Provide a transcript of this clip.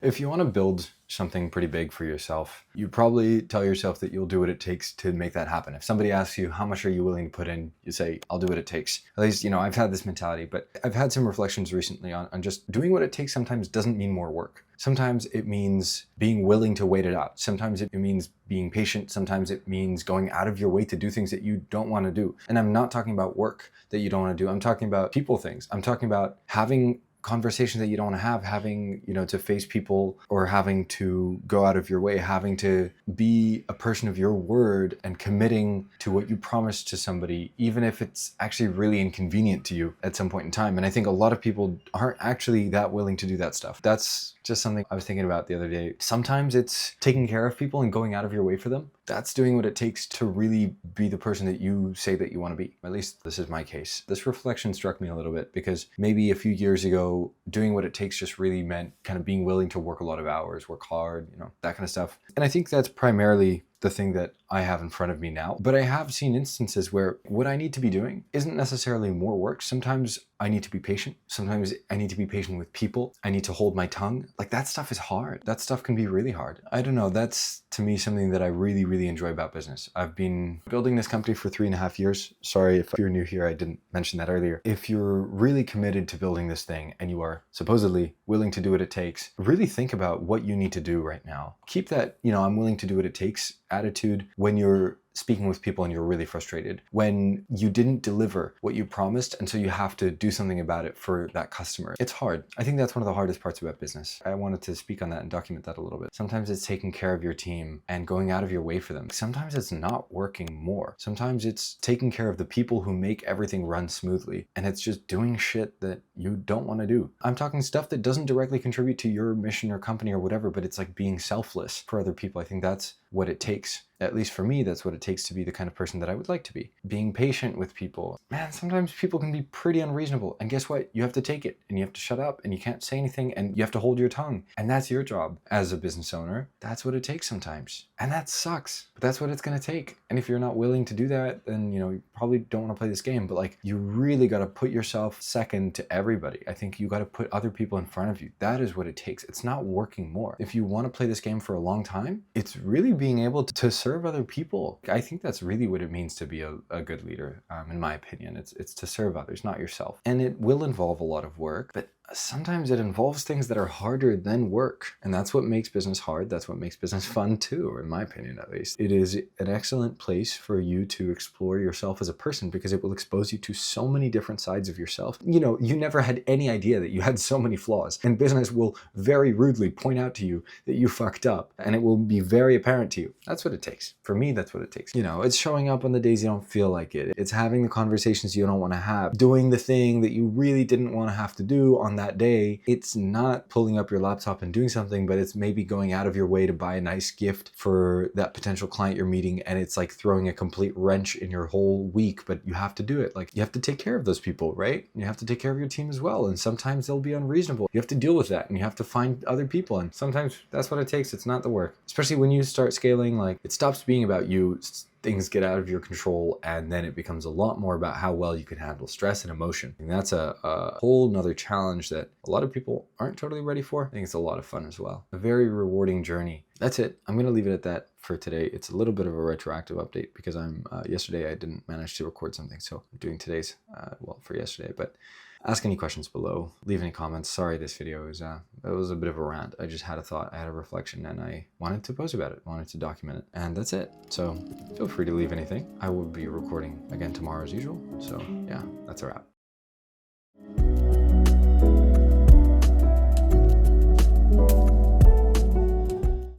If you want to build something pretty big for yourself, you probably tell yourself that you'll do what it takes to make that happen. If somebody asks you, how much are you willing to put in? You say, I'll do what it takes. At least, I've had this mentality, but I've had some reflections recently on just doing what it takes sometimes doesn't mean more work. Sometimes it means being willing to wait it out. Sometimes it means being patient. Sometimes it means going out of your way to do things that you don't want to do. And I'm not talking about work that you don't want to do. I'm talking about people things. I'm talking about having conversations that you don't want to have, having, to face people, or having to go out of your way, having to be a person of your word and committing to what you promised to somebody, even if it's actually really inconvenient to you at some point in time. And I think a lot of people aren't actually that willing to do that stuff. That's just something I was thinking about the other day. Sometimes it's taking care of people and going out of your way for them. That's doing what it takes to really be the person that you say that you want to be. At least this is my case. This reflection struck me a little bit because maybe a few years ago, doing what it takes just really meant kind of being willing to work a lot of hours, work hard, that kind of stuff. And I think that's primarily the thing that I have in front of me now. But I have seen instances where what I need to be doing isn't necessarily more work. Sometimes I need to be patient. Sometimes I need to be patient with people. I need to hold my tongue. Like, that stuff is hard. That stuff can be really hard. I don't know. That's, to me, something that I really, really enjoy about business. I've been building this company for 3.5 years. Sorry if you're new here, I didn't mention that earlier. If you're really committed to building this thing and you are supposedly willing to do what it takes, really think about what you need to do right now. Keep that, I'm willing to do what it takes attitude when you're speaking with people and you're really frustrated, when you didn't deliver what you promised and so you have to do something about it for that customer. It's hard. I think that's one of the hardest parts about business. I wanted to speak on that and document that a little bit. Sometimes it's taking care of your team and going out of your way for them. Sometimes it's not working more. Sometimes it's taking care of the people who make everything run smoothly, and it's just doing shit that you don't want to do. I'm talking stuff that doesn't directly contribute to your mission or company or whatever, but it's like being selfless for other people. I think that's what it takes. At least for me, that's what it takes to be the kind of person that I would like to be. Being patient with people. Man, sometimes people can be pretty unreasonable. And guess what? You have to take it and you have to shut up and you can't say anything and you have to hold your tongue. And that's your job as a business owner. That's what it takes sometimes. And that sucks, but that's what it's going to take. And if you're not willing to do that, then, you probably don't want to play this game. But like, you really got to put yourself second to everybody. I think you got to put other people in front of you. That is what it takes. It's not working more. If you want to play this game for a long time, it's really being able to serve other people. I think that's really what it means to be a good leader, in my opinion. It's to serve others, not yourself. And it will involve a lot of work, but sometimes it involves things that are harder than work. And that's what makes business hard. That's what makes business fun too, in my opinion, at least. It is an excellent place for you to explore yourself as a person because it will expose you to so many different sides of yourself. You never had any idea that you had so many flaws, and business will very rudely point out to you that you fucked up, and it will be very apparent to you. That's what it takes. For me, that's what it takes. It's showing up on the days you don't feel like it. It's having the conversations you don't want to have, doing the thing that you really didn't want to have to do on that day. It's not pulling up your laptop and doing something, but it's maybe going out of your way to buy a nice gift for that potential client you're meeting, and it's like throwing a complete wrench in your whole week, but you have to do it. Like, you have to take care of those people, right? You have to take care of your team as well, and sometimes they'll be unreasonable. You have to deal with that, and you have to find other people, and sometimes that's what it takes. It's not the work. Especially when you start scaling, like, it stops being about you. Things get out of your control, and then it becomes a lot more about how well you can handle stress and emotion. And that's a whole nother challenge that a lot of people aren't totally ready for. I think it's a lot of fun as well. A very rewarding journey. That's it. I'm going to leave it at that for today. It's a little bit of a retroactive update because yesterday I didn't manage to record something. So I'm doing today's, for yesterday, but ask any questions below, leave any comments. Sorry, this video it was a bit of a rant. I just had a thought, I had a reflection, and I wanted to post about it, wanted to document it, and that's it. So feel free to leave anything. I will be recording again tomorrow as usual. So yeah, that's a wrap.